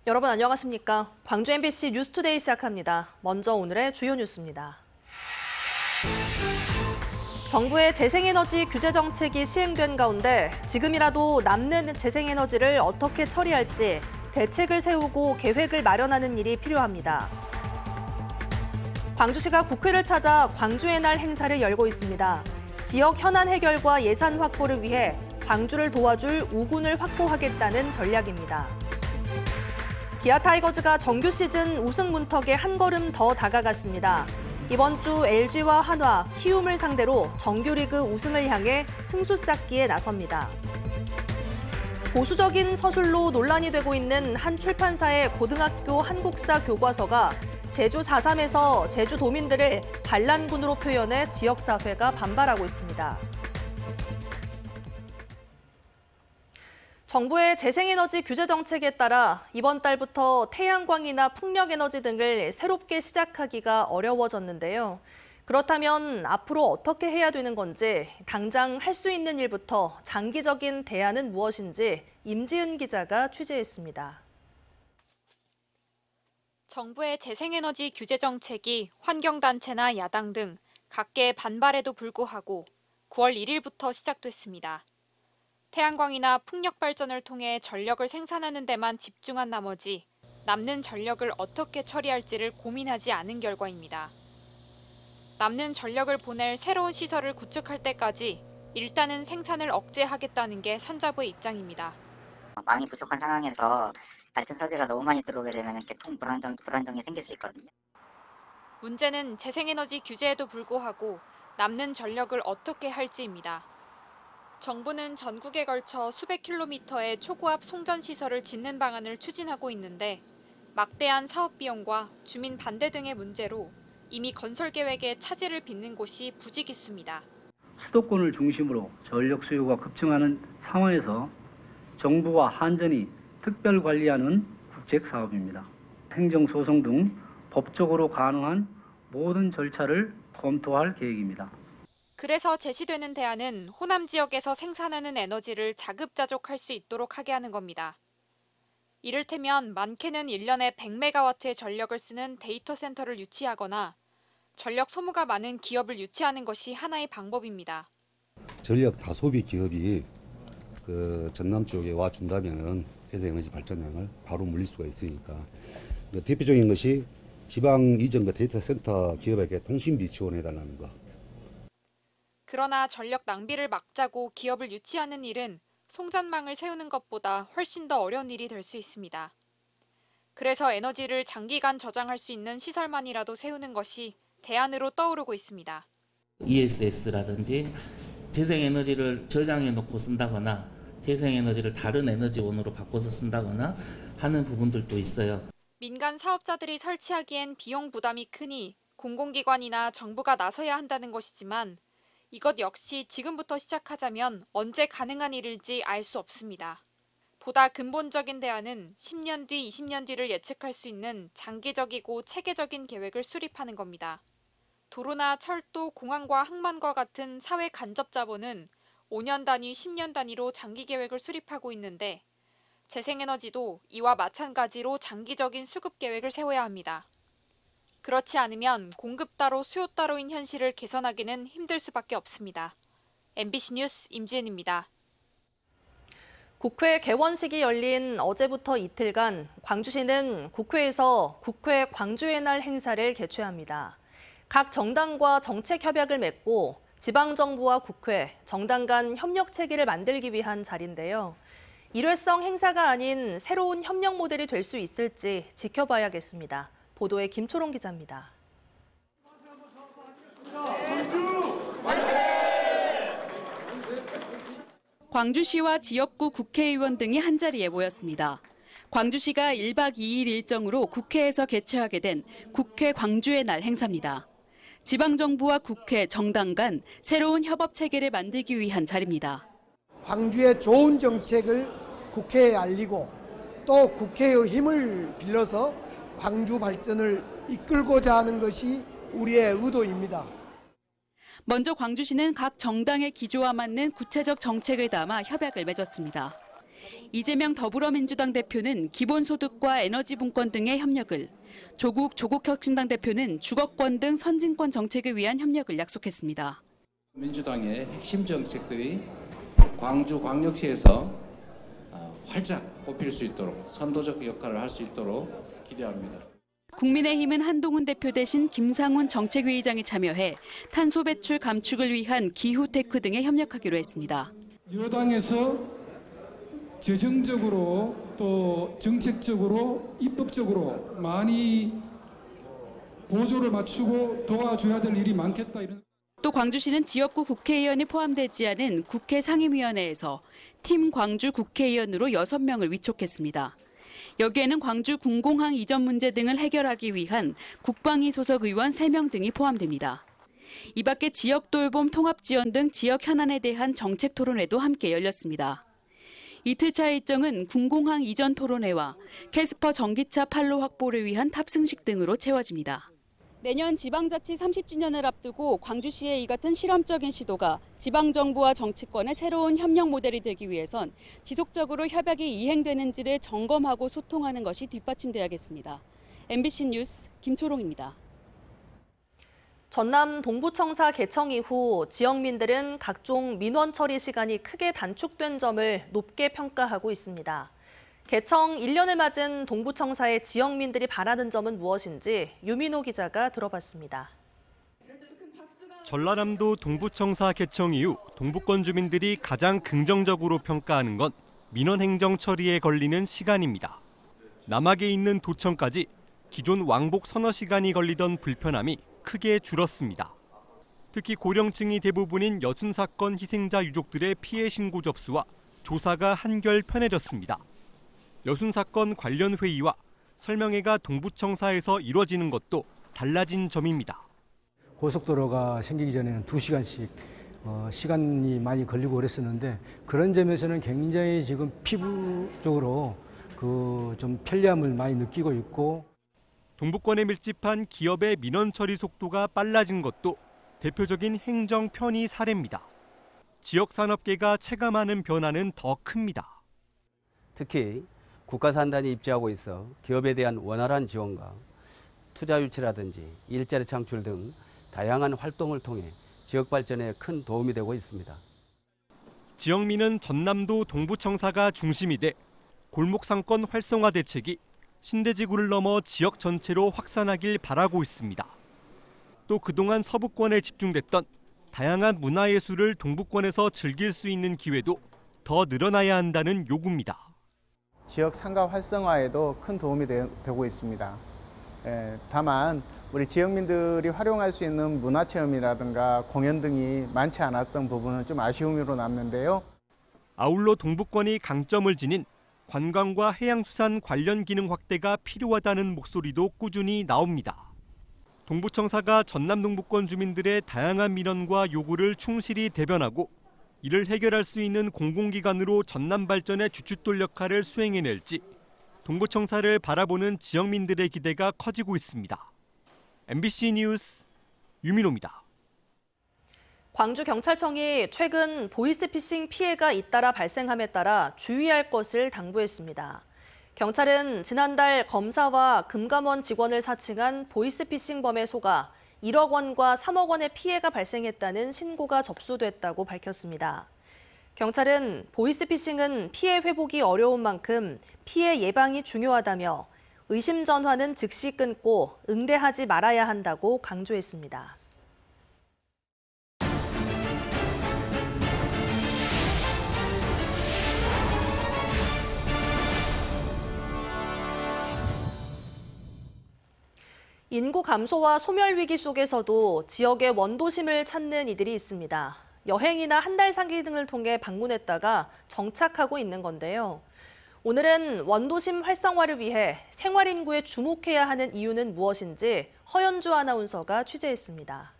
여러분 안녕하십니까? 광주 MBC 뉴스투데이 시작합니다. 먼저 오늘의 주요 뉴스입니다. 정부의 재생에너지 규제 정책이 시행된 가운데 지금이라도 남는 재생에너지를 어떻게 처리할지 대책을 세우고 계획을 마련하는 일이 필요합니다. 광주시가 국회를 찾아 광주의 날 행사를 열고 있습니다. 지역 현안 해결과 예산 확보를 위해 광주를 도와줄 우군을 확보하겠다는 전략입니다. 기아 타이거즈가 정규 시즌 우승 문턱에 한 걸음 더 다가갔습니다. 이번 주 LG와 한화, 키움을 상대로 정규리그 우승을 향해 승수 쌓기에 나섭니다. 보수적인 서술로 논란이 되고 있는 한 출판사의 고등학교 한국사 교과서가 제주 4.3에서 제주도민들을 반란군으로 표현해 지역사회가 반발하고 있습니다. 정부의 재생에너지 규제 정책에 따라 이번 달부터 태양광이나 풍력에너지 등을 새롭게 시작하기가 어려워졌는데요. 그렇다면 앞으로 어떻게 해야 되는 건지, 당장 할 수 있는 일부터 장기적인 대안은 무엇인지 임지은 기자가 취재했습니다. 정부의 재생에너지 규제 정책이 환경단체나 야당 등 각계의 반발에도 불구하고 9월 1일부터 시작됐습니다. 태양광이나 풍력 발전을 통해 전력을 생산하는 데만 집중한 나머지 남는 전력을 어떻게 처리할지를 고민하지 않은 결과입니다. 남는 전력을 보낼 새로운 시설을 구축할 때까지 일단은 생산을 억제하겠다는 게 산자부의 입장입니다. 많이 부족한 상황에서 발전 설비가 너무 많이 들어오게 되면 개통 불안정이 생길 수 있거든요. 문제는 재생에너지 규제에도 불구하고 남는 전력을 어떻게 할지입니다. 정부는 전국에 걸쳐 수백 킬로미터의 초고압 송전 시설을 짓는 방안을 추진하고 있는데 막대한 사업 비용과 주민 반대 등의 문제로 이미 건설 계획에 차질을 빚는 곳이 부지기수입니다. 수도권을 중심으로 전력 수요가 급증하는 상황에서 정부와 한전이 특별 관리하는 국책 사업입니다. 행정소송 등 법적으로 가능한 모든 절차를 검토할 계획입니다. 그래서 제시되는 대안은 호남 지역에서 생산하는 에너지를 자급자족할 수 있도록 하게 하는 겁니다. 이를테면 많게는 1년에 100메가와트의 전력을 쓰는 데이터 센터를 유치하거나 전력 소모가 많은 기업을 유치하는 것이 하나의 방법입니다. 전력 다소비 기업이 전남 쪽에 와준다면 재생에너지 발전량을 바로 물릴 수가 있으니까 대표적인 것이 지방 이전과 데이터 센터 기업에게 통신비 지원해달라는 거. 그러나 전력 낭비를 막자고 기업을 유치하는 일은 송전망을 세우는 것보다 훨씬 더 어려운 일이 될 수 있습니다. 그래서 에너지를 장기간 저장할 수 있는 시설만이라도 세우는 것이 대안으로 떠오르고 있습니다. ESS라든지 재생에너지를 저장해 놓고 쓴다거나 재생에너지를 다른 에너지원으로 바꿔서 쓴다거나 하는 부분들도 있어요. 민간 사업자들이 설치하기엔 비용 부담이 크니 공공기관이나 정부가 나서야 한다는 것이지만 이것 역시 지금부터 시작하자면 언제 가능한 일일지 알 수 없습니다. 보다 근본적인 대안은 10년 뒤, 20년 뒤를 예측할 수 있는 장기적이고 체계적인 계획을 수립하는 겁니다. 도로나 철도, 공항과 항만과 같은 사회 간접 자본은 5년 단위, 10년 단위로 장기 계획을 수립하고 있는데 재생에너지도 이와 마찬가지로 장기적인 수급 계획을 세워야 합니다. 그렇지 않으면 공급 따로 수요 따로인 현실을 개선하기는 힘들 수밖에 없습니다. MBC 뉴스 임지은입니다. 국회 개원식이 열린 어제부터 이틀간 광주시는 국회에서 국회 광주의 날 행사를 개최합니다. 각 정당과 정책 협약을 맺고 지방정부와 국회, 정당 간 협력 체계를 만들기 위한 자리인데요. 일회성 행사가 아닌 새로운 협력 모델이 될 수 있을지 지켜봐야겠습니다. 보도에 김초롱 기자입니다. 광주시와 지역구 국회의원 등이 한자리에 모였습니다. 광주시가 1박 2일 일정으로 국회에서 개최하게 된 국회 광주의 날 행사입니다. 지방정부와 국회, 정당 간 새로운 협업 체계를 만들기 위한 자리입니다. 광주의 좋은 정책을 국회에 알리고 또 국회의 힘을 빌려서 광주 발전을 이끌고자 하는 것이 우리의 의도입니다. 먼저 광주시는 각 정당의 기조와 맞는 구체적 정책을 담아 협약을 맺었습니다. 이재명 더불어민주당 대표는 기본소득과 에너지 분권 등의 협력을, 조국혁신당 대표는 주거권 등 선진권 정책을 위한 협력을 약속했습니다. 민주당의 핵심 정책들이 광주광역시에서 활짝 꼽힐 수 있도록 선도적 역할을 할 수 있도록 기대합니다. 국민의힘은 한동훈 대표 대신 김상훈 정책위의장이 참여해 탄소 배출 감축을 위한 기후테크 등에 협력하기로 했습니다. 여당에서 재정적으로 또 정책적으로 입법적으로 많이 보조를 맞추고 도와줘야 될 일이 많겠다 이런. 또 광주시는 지역구 국회의원이 포함되지 않은 국회 상임위원회에서 팀 광주 국회의원으로 6명을 위촉했습니다. 여기에는 광주 군공항 이전 문제 등을 해결하기 위한 국방위 소속 의원 3명 등이 포함됩니다. 이 밖에 지역 돌봄 통합 지원 등 지역 현안에 대한 정책 토론회도 함께 열렸습니다. 이틀차 일정은 군공항 이전 토론회와 캐스퍼 전기차 판로 확보를 위한 탑승식 등으로 채워집니다. 내년 지방자치 30주년을 앞두고 광주시의 이 같은 실험적인 시도가 지방정부와 정치권의 새로운 협력 모델이 되기 위해선 지속적으로 협약이 이행되는지를 점검하고 소통하는 것이 뒷받침돼야겠습니다. MBC 뉴스 김초롱입니다. 전남 동부청사 개청 이후 지역민들은 각종 민원 처리 시간이 크게 단축된 점을 높게 평가하고 있습니다. 개청 1년을 맞은 동부청사의 지역민들이 바라는 점은 무엇인지 유민호 기자가 들어봤습니다. 전라남도 동부청사 개청 이후 동부권 주민들이 가장 긍정적으로 평가하는 건 민원 행정 처리에 걸리는 시간입니다. 남학에 있는 도청까지 기존 왕복 서너 시간이 걸리던 불편함이 크게 줄었습니다. 특히 고령층이 대부분인 여순 사건 희생자 유족들의 피해 신고 접수와 조사가 한결 편해졌습니다. 여순 사건 관련 회의와 설명회가 동부청사에서 이뤄지는 것도 달라진 점입니다. 고속도로가 생기기 전에는 2시간씩 시간이 많이 걸리고 그랬었는데 그런 점에서는 굉장히 지금 피부적으로 좀 편리함을 많이 느끼고 있고. 동부권에 밀집한 기업의 민원 처리 속도가 빨라진 것도 대표적인 행정 편의 사례입니다. 지역 산업계가 체감하는 변화는 더 큽니다. 특히 국가산단이 입주하고 있어 기업에 대한 원활한 지원과 투자 유치라든지 일자리 창출 등 다양한 활동을 통해 지역 발전에 큰 도움이 되고 있습니다. 지역민은 전남도 동부청사가 중심이 돼 골목상권 활성화 대책이 신대지구를 넘어 지역 전체로 확산하길 바라고 있습니다. 또 그동안 서부권에 집중됐던 다양한 문화예술을 동부권에서 즐길 수 있는 기회도 더 늘어나야 한다는 요구입니다. 지역 상가 활성화에도 큰 도움이 되고 있습니다. 다만 우리 지역민들이 활용할 수 있는 문화체험이라든가 공연 등이 많지 않았던 부분은 좀 아쉬움으로 남는데요. 아울러 동부권이 강점을 지닌 관광과 해양수산 관련 기능 확대가 필요하다는 목소리도 꾸준히 나옵니다. 동부청사가 전남 동부권 주민들의 다양한 민원과 요구를 충실히 대변하고 이를 해결할 수 있는 공공기관으로 전남 발전의 주춧돌 역할을 수행해낼지 동부청사를 바라보는 지역민들의 기대가 커지고 있습니다. MBC 뉴스 유민호입니다. 광주경찰청이 최근 보이스피싱 피해가 잇따라 발생함에 따라 주의할 것을 당부했습니다. 경찰은 지난달 검사와 금감원 직원을 사칭한 보이스피싱범에 속아 1억 원과 3억 원의 피해가 발생했다는 신고가 접수됐다고 밝혔습니다. 경찰은 보이스피싱은 피해 회복이 어려운 만큼 피해 예방이 중요하다며 의심 전화는 즉시 끊고 응대하지 말아야 한다고 강조했습니다. 인구 감소와 소멸 위기 속에서도 지역의 원도심을 찾는 이들이 있습니다. 여행이나 한 달 상기 등을 통해 방문했다가 정착하고 있는 건데요. 오늘은 원도심 활성화를 위해 생활 인구에 주목해야 하는 이유는 무엇인지 허연주 아나운서가 취재했습니다.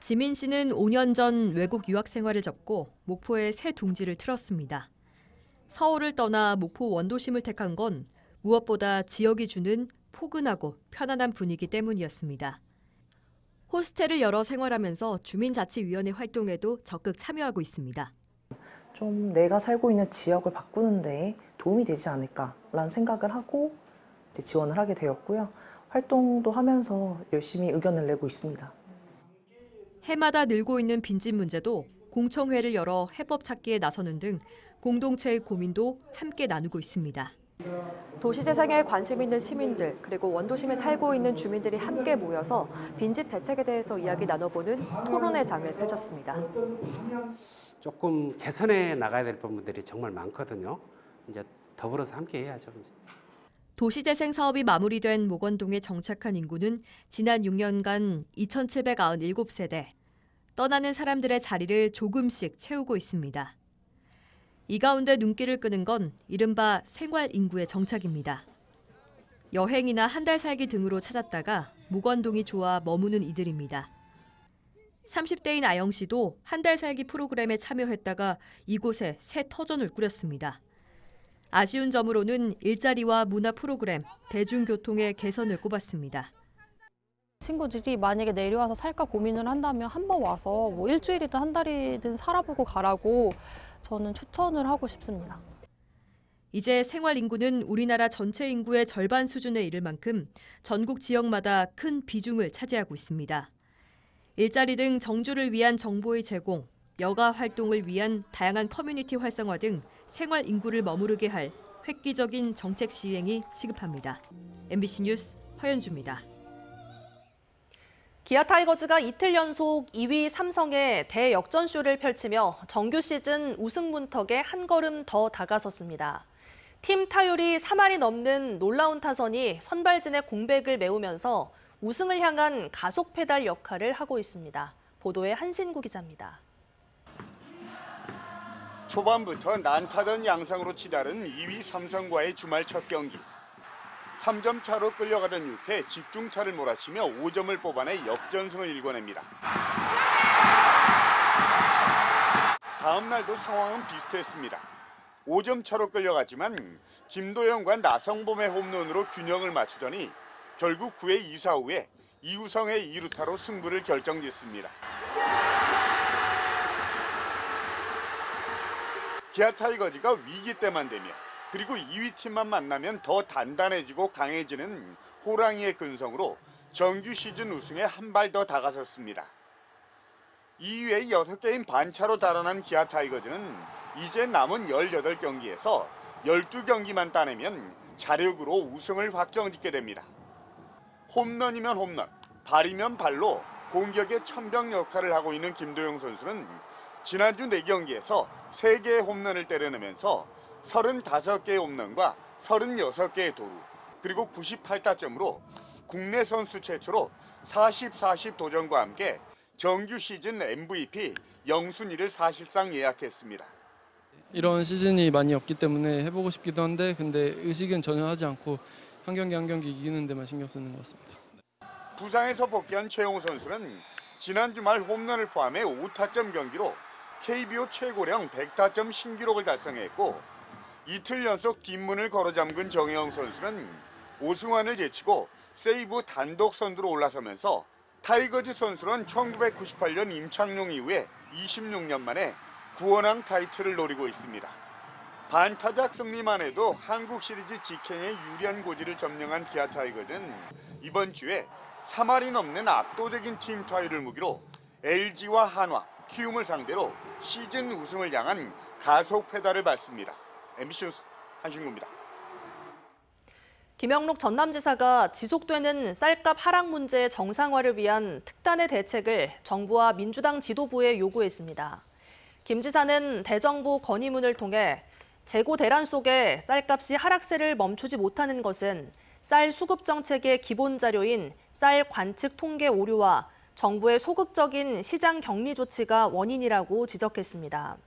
지민 씨는 5년 전 외국 유학 생활을 접고 목포에 새 둥지를 틀었습니다. 서울을 떠나 목포 원도심을 택한 건 무엇보다 지역이 주는 포근하고 편안한 분위기 때문이었습니다. 호스텔을 열어 생활하면서 주민자치위원회 활동에도 적극 참여하고 있습니다. 좀 내가 살고 있는 지역을 바꾸는 데 도움이 되지 않을까라는 생각을 하고 지원을 하게 되었고요. 활동도 하면서 열심히 의견을 내고 있습니다. 해마다 늘고 있는 빈집 문제도 공청회를 열어 해법 찾기에 나서는 등 공동체의 고민도 함께 나누고 있습니다. 도시재생에 관심 있는 시민들 그리고 원도심에 살고 있는 주민들이 함께 모여서 빈집 대책에 대해서 이야기 나눠보는 토론회 장을 펼쳤습니다. 조금 개선해 나가야 될 부분들이 정말 많거든요. 이제 더불어서 함께 해야죠. 이제. 도시재생 사업이 마무리된 목원동에 정착한 인구는 지난 6년간 2,797세대. 떠나는 사람들의 자리를 조금씩 채우고 있습니다. 이 가운데 눈길을 끄는 건 이른바 생활 인구의 정착입니다. 여행이나 한 달 살기 등으로 찾았다가 목원동이 좋아 머무는 이들입니다. 30대인 아영 씨도 한 달 살기 프로그램에 참여했다가 이곳에 새 터전을 꾸렸습니다. 아쉬운 점으로는 일자리와 문화 프로그램, 대중교통의 개선을 꼽았습니다. 친구들이 만약에 내려와서 살까 고민을 한다면 한번 와서 뭐 일주일이든 한 달이든 살아보고 가라고 저는 추천을 하고 싶습니다. 이제 생활 인구는 우리나라 전체 인구의 절반 수준에 이를 만큼 전국 지역마다 큰 비중을 차지하고 있습니다. 일자리 등 정주를 위한 정보의 제공, 여가 활동을 위한 다양한 커뮤니티 활성화 등 생활 인구를 머무르게 할 획기적인 정책 시행이 시급합니다. MBC 뉴스 허연주입니다. 기아 타이거즈가 이틀 연속 2위 삼성에 대역전쇼를 펼치며 정규 시즌 우승 문턱에 한 걸음 더 다가섰습니다. 팀 타율이 3할이 넘는 놀라운 타선이 선발진의 공백을 메우면서 우승을 향한 가속 페달 역할을 하고 있습니다. 보도에 한신구 기자입니다. 초반부터 난타전 양상으로 치달은 2위 삼성과의 주말 첫 경기. 3점 차로 끌려가던 6회 집중타를 몰아치며 5점을 뽑아내 역전승을 일궈냅니다. 다음 날도 상황은 비슷했습니다. 5점 차로 끌려가지만 김도영과 나성범의 홈런으로 균형을 맞추더니 결국 9회 2사 후에 이우성의 2루타로 승부를 결정짓습니다. 기아 타이거즈가 위기 때만 되며 그리고 2위 팀만 만나면 더 단단해지고 강해지는 호랑이의 근성으로 정규 시즌 우승에 한 발 더 다가섰습니다. 2위에 6게임 반차로 달아난 기아 타이거즈는 이제 남은 18경기에서 12경기만 따내면 자력으로 우승을 확정짓게 됩니다. 홈런이면 홈런, 발이면 발로 공격의 천병 역할을 하고 있는 김도영 선수는 지난주 4경기에서 3개의 홈런을 때려내면서 35개의 홈런과 36개의 도루, 그리고 98타점으로 국내 선수 최초로 40-40 도전과 함께 정규 시즌 MVP 영순위를 사실상 예약했습니다. 이런 시즌이 많이 없기 때문에 해보고 싶기도 한데 근데 의식은 전혀 하지 않고 한 경기 한 경기 이기는 데만 신경 쓰는 것 같습니다. 부상에서 복귀한 최용우 선수는 지난 주말 홈런을 포함해 5타점 경기로 KBO 최고령 100타점 신기록을 달성했고 이틀 연속 뒷문을 걸어잠근 정혜영 선수는 오승환을 제치고 세이브 단독 선두로 올라서면서 타이거즈 선수는 1998년 임창용 이후에 26년 만에 구원왕 타이틀을 노리고 있습니다. 반타작 승리만 해도 한국 시리즈 직행에 유리한 고지를 점령한 기아 타이거즈는 이번 주에 3할이 넘는 압도적인 팀 타율을 무기로 LG와 한화, 키움을 상대로 시즌 우승을 향한 가속 페달을 밟습니다. MBC 뉴스 한신구입니다. 김영록 전남지사가 지속되는 쌀값 하락 문제 정상화를 위한 특단의 대책을 정부와 민주당 지도부에 요구했습니다. 김 지사는 대정부 건의문을 통해 재고 대란 속에 쌀값이 하락세를 멈추지 못하는 것은 쌀 수급 정책의 기본 자료인 쌀 관측 통계 오류와 정부의 소극적인 시장 격리 조치가 원인이라고 지적했습니다.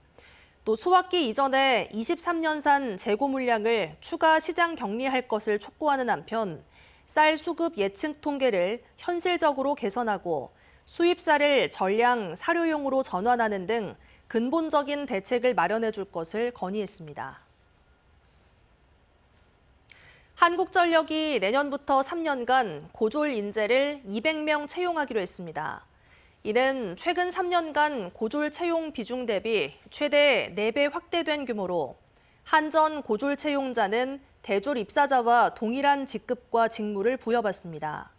또 수확기 이전에 23년산 재고 물량을 추가 시장 격리할 것을 촉구하는 한편 쌀 수급 예측 통계를 현실적으로 개선하고 수입쌀을 전량 사료용으로 전환하는 등 근본적인 대책을 마련해 줄 것을 건의했습니다. 한국전력이 내년부터 3년간 고졸 인재를 200명 채용하기로 했습니다. 이는 최근 3년간 고졸 채용 비중 대비 최대 4배 확대된 규모로 한전 고졸 채용자는 대졸 입사자와 동일한 직급과 직무를 부여받습니다.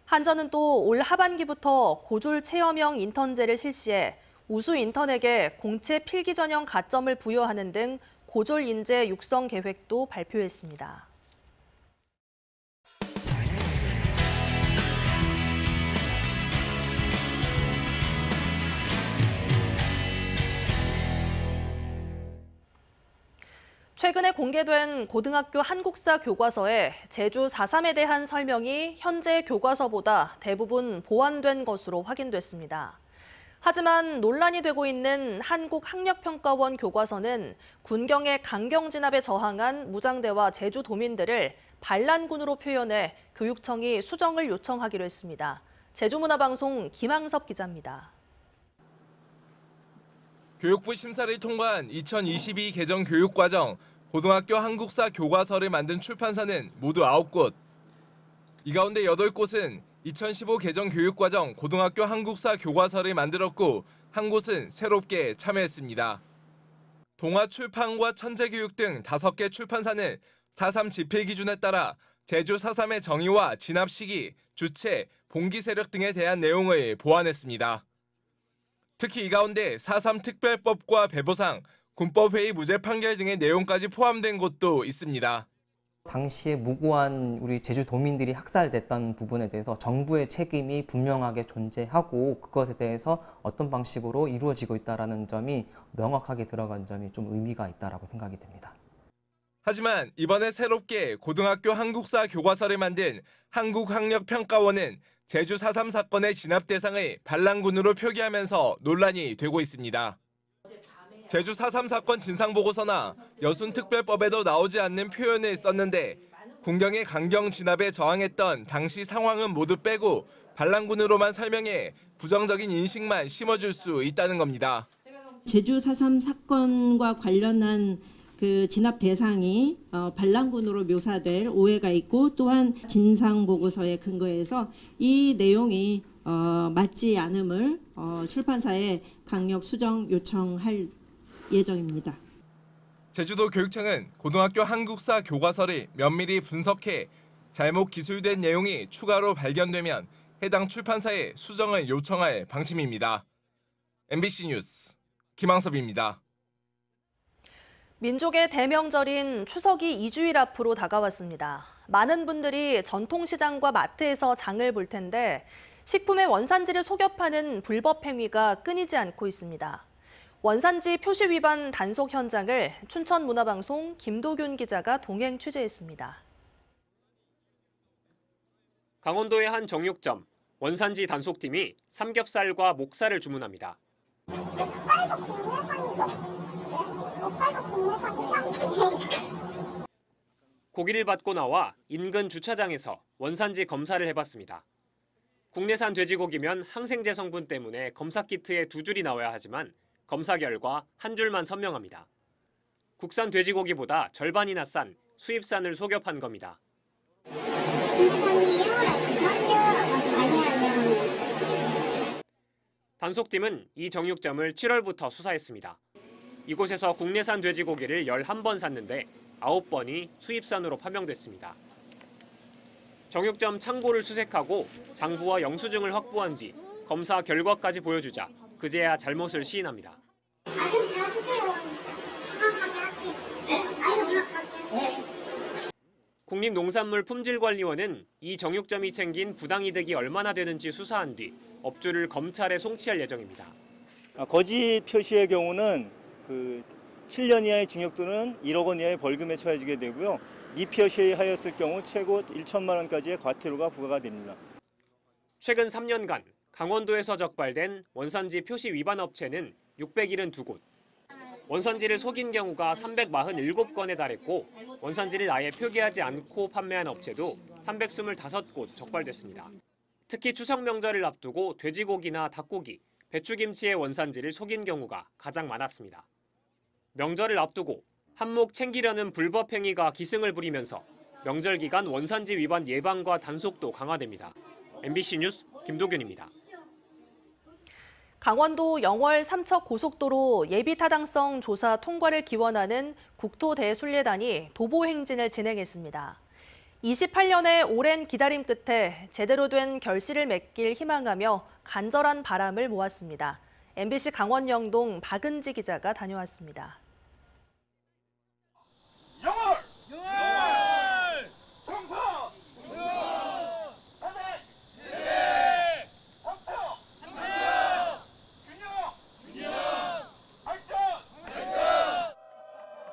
한전은 또 올 하반기부터 고졸 체험형 인턴제를 실시해 우수 인턴에게 공채 필기 전형 가점을 부여하는 등 고졸 인재 육성 계획도 발표했습니다. 최근에 공개된 고등학교 한국사 교과서에 제주 4.3에 대한 설명이 현재 교과서보다 대부분 보완된 것으로 확인됐습니다. 하지만 논란이 되고 있는 한국학력평가원 교과서는 군경의 강경 진압에 저항한 무장대와 제주도민들을 반란군으로 표현해 교육청이 수정을 요청하기로 했습니다. 제주문화방송 김항섭 기자입니다. 교육부 심사를 통과한 2022 개정 교육과정 고등학교 한국사 교과서를 만든 출판사는 모두 9곳. 이 가운데 8곳은 2015 개정 교육과정 고등학교 한국사 교과서를 만들었고 한 곳은 새롭게 참여했습니다. 동아출판과 천재교육 등 5개 출판사는 4.3 집필 기준에 따라 제주 4.3의 정의와 진압 시기, 주체, 봉기 세력 등에 대한 내용을 보완했습니다. 특히 이 가운데 4.3 특별법과 배보상, 군법회의 무죄 판결 등의 내용까지 포함된 곳도 있습니다. 당시에 무고한 우리 제주도민들이 학살됐던 부분에 대해서 정부의 책임이 분명하게 존재하고 그것에 대해서 어떤 방식으로 이루어지고 있다는 점이 명확하게 들어간 점이 좀 의미가 있다고 생각이 됩니다. 하지만 이번에 새롭게 고등학교 한국사 교과서를 만든 한국학력평가원은 제주 4.3 사건의 진압 대상을 반란군으로 표기하면서 논란이 되고 있습니다. 제주 4.3 사건 진상보고서나 여순특별법에도 나오지 않는 표현을 썼는데 군경의 강경 진압에 저항했던 당시 상황은 모두 빼고 반란군으로만 설명해 부정적인 인식만 심어줄 수 있다는 겁니다. 제주 4.3 사건과 관련한 그 진압 대상이 반란군으로 묘사될 오해가 있고 또한 진상보고서에 근거해서 이 내용이 맞지 않음을 출판사에 강력 수정 요청할 예정입니다. 제주도 교육청은 고등학교 한국사 교과서를 면밀히 분석해 잘못 기술된 내용이 추가로 발견되면 해당 출판사에 수정을 요청할 방침입니다. MBC 뉴스 김항섭입니다. 민족의 대명절인 추석이 2주일 앞으로 다가왔습니다. 많은 분들이 전통시장과 마트에서 장을 볼 텐데 식품의 원산지를 속여 파는 불법 행위가 끊이지 않고 있습니다. 원산지 표시 위반 단속 현장을 춘천문화방송 김도균 기자가 동행 취재했습니다. 강원도의 한 정육점, 원산지 단속팀이 삼겹살과 목살을 주문합니다. 고기를 받고 나와 인근 주차장에서 원산지 검사를 해봤습니다. 국내산 돼지고기면 항생제 성분 때문에 검사 키트에 2줄이 나와야 하지만 검사 결과 한 줄만 선명합니다. 국산 돼지고기보다 절반이나 싼 수입산을 속여 판 겁니다. 단속팀은 이 정육점을 7월부터 수사했습니다. 이곳에서 국내산 돼지고기를 11번 샀는데 9번이 수입산으로 판명됐습니다. 정육점 창고를 수색하고 장부와 영수증을 확보한 뒤 검사 결과까지 보여주자 그제야 잘못을 시인합니다. 국립농산물품질관리원은 이 정육점이 챙긴 부당이득이 얼마나 되는지 수사한 뒤 업주를 검찰에 송치할 예정입니다. 거짓 표시의 경우는 7년 이하의 징역 또는 1억 원 이하의 벌금에 처해지게 되고요. 미표시하였을 경우 최고 1천만 원까지의 과태료가 부과가 됩니다. 최근 3년간 강원도에서 적발된 원산지 표시 위반 업체는 672곳, 원산지를 속인 경우가 347건에 달했고 원산지를 아예 표기하지 않고 판매한 업체도 325곳 적발됐습니다. 특히 추석 명절을 앞두고 돼지고기나 닭고기, 배추김치의 원산지를 속인 경우가 가장 많았습니다. 명절을 앞두고 한몫 챙기려는 불법 행위가 기승을 부리면서 명절 기간 원산지 위반 예방과 단속도 강화됩니다. MBC 뉴스 김도균입니다. 강원도 영월 삼척고속도로 예비타당성 조사 통과를 기원하는 국토대순례단이 도보 행진을 진행했습니다. 28년의 오랜 기다림 끝에 제대로 된 결실을 맺길 희망하며 간절한 바람을 모았습니다. MBC 강원 영동 박은지 기자가 다녀왔습니다.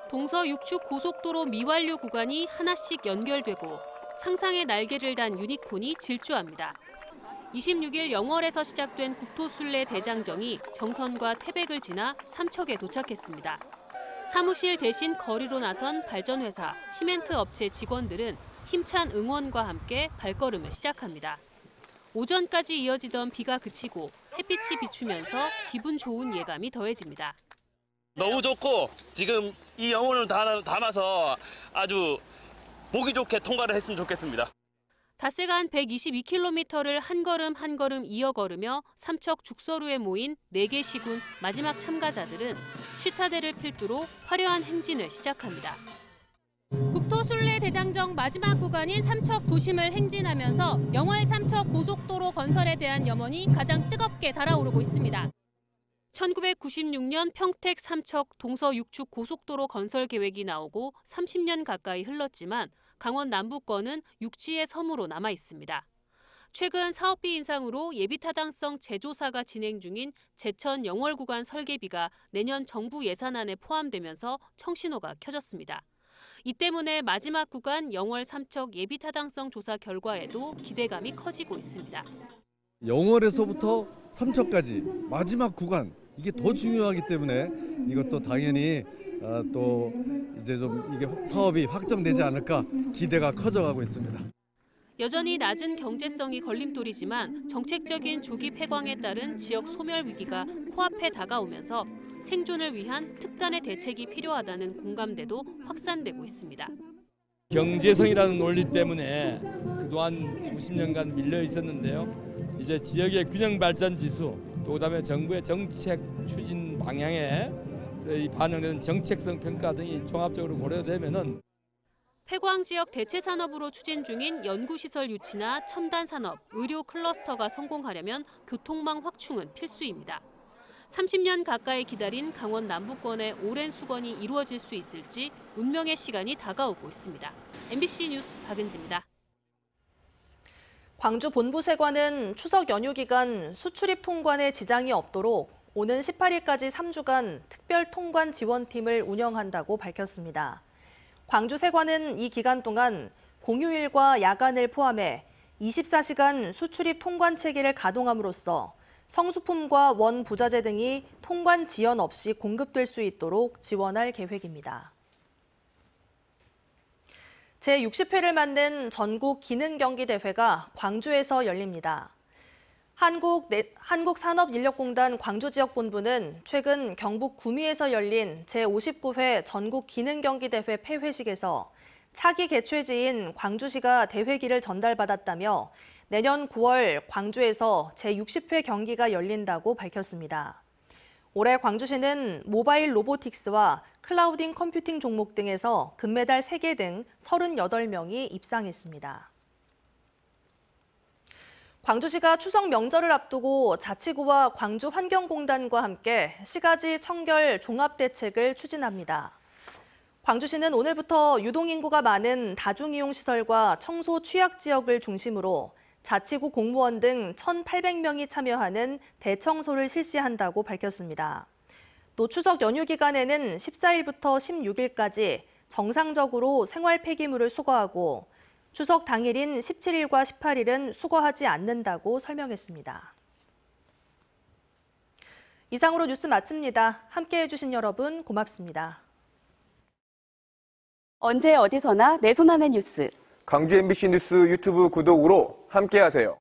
동서 육축 고속도로 미완료 구간이 하나씩 연결되고 상상의 날개를 단 유니콘이 질주합니다. 26일 영월에서 시작된 국토순례 대장정이 정선과 태백을 지나 삼척에 도착했습니다. 사무실 대신 거리로 나선 발전회사, 시멘트 업체 직원들은 힘찬 응원과 함께 발걸음을 시작합니다. 오전까지 이어지던 비가 그치고 햇빛이 비추면서 기분 좋은 예감이 더해집니다. 너무 좋고 지금 이 영혼을 담아서 아주 보기 좋게 통과를 했으면 좋겠습니다. 닷새간 122km를 한 걸음 한 걸음 이어 걸으며 삼척 죽서루에 모인 4개 시군 마지막 참가자들은 쉬타대를 필두로 화려한 행진을 시작합니다. 국토순례 대장정 마지막 구간인 삼척 도심을 행진하면서 영월 삼척 고속도로 건설에 대한 염원이 가장 뜨겁게 달아오르고 있습니다. 1996년 평택 삼척 동서 육축 고속도로 건설 계획이 나오고 30년 가까이 흘렀지만 강원 남부권은 육지의 섬으로 남아 있습니다. 최근 사업비 인상으로 예비타당성 재조사가 진행 중인 제천 영월 구간 설계비가 내년 정부 예산안에 포함되면서 청신호가 켜졌습니다. 이 때문에 마지막 구간 영월 삼척 예비타당성 조사 결과에도 기대감이 커지고 있습니다. 영월에서부터 삼척까지 마지막 구간 이게 더 중요하기 때문에 이것도 당연히 또 이제 좀 이게 사업이 확정되지 않을까 기대가 커져가고 있습니다. 여전히 낮은 경제성이 걸림돌이지만 정책적인 조기 폐광에 따른 지역 소멸 위기가 코앞에 다가오면서 생존을 위한 특단의 대책이 필요하다는 공감대도 확산되고 있습니다. 경제성이라는 논리 때문에 그동안 수십 년간 밀려 있었는데요. 이제 지역의 균형 발전 지수, 또 그다음에 정부의 정책 추진 방향에 반영되는 정책성 평가 등이 종합적으로 고려되면은 폐광 지역 대체 산업으로 추진 중인 연구시설 유치나 첨단 산업, 의료 클러스터가 성공하려면 교통망 확충은 필수입니다. 30년 가까이 기다린 강원 남부권의 오랜 수건이 이루어질 수 있을지 운명의 시간이 다가오고 있습니다. MBC 뉴스 박은지입니다. 광주 본부세관은 추석 연휴 기간 수출입 통관에 지장이 없도록 오는 18일까지 3주간 특별 통관 지원팀을 운영한다고 밝혔습니다. 광주세관은 이 기간 동안 공휴일과 야간을 포함해 24시간 수출입 통관 체계를 가동함으로써 성수품과 원부자재 등이 통관 지연 없이 공급될 수 있도록 지원할 계획입니다. 제60회를 맞는 전국 기능경기대회가 광주에서 열립니다. 한국산업인력공단 광주지역본부는 최근 경북 구미에서 열린 제59회 전국기능경기대회 폐회식에서 차기 개최지인 광주시가 대회기를 전달받았다며 내년 9월 광주에서 제60회 경기가 열린다고 밝혔습니다. 올해 광주시는 모바일 로보틱스와 클라우딩 컴퓨팅 종목 등에서 금메달 3개 등 38명이 입상했습니다. 광주시가 추석 명절을 앞두고 자치구와 광주환경공단과 함께 시가지 청결 종합대책을 추진합니다. 광주시는 오늘부터 유동인구가 많은 다중이용시설과 청소 취약지역을 중심으로 자치구 공무원 등 1,800명이 참여하는 대청소를 실시한다고 밝혔습니다. 또 추석 연휴 기간에는 14일부터 16일까지 정상적으로 생활 폐기물을 수거하고 추석 당일인 17일과 18일은 수거하지 않는다고 설명했습니다. 이상으로 뉴스 마칩니다. 함께해 주신 여러분 고맙습니다. 언제 어디서나 내 손 안의 뉴스. 광주 MBC 뉴스 유튜브 구독으로 함께하세요.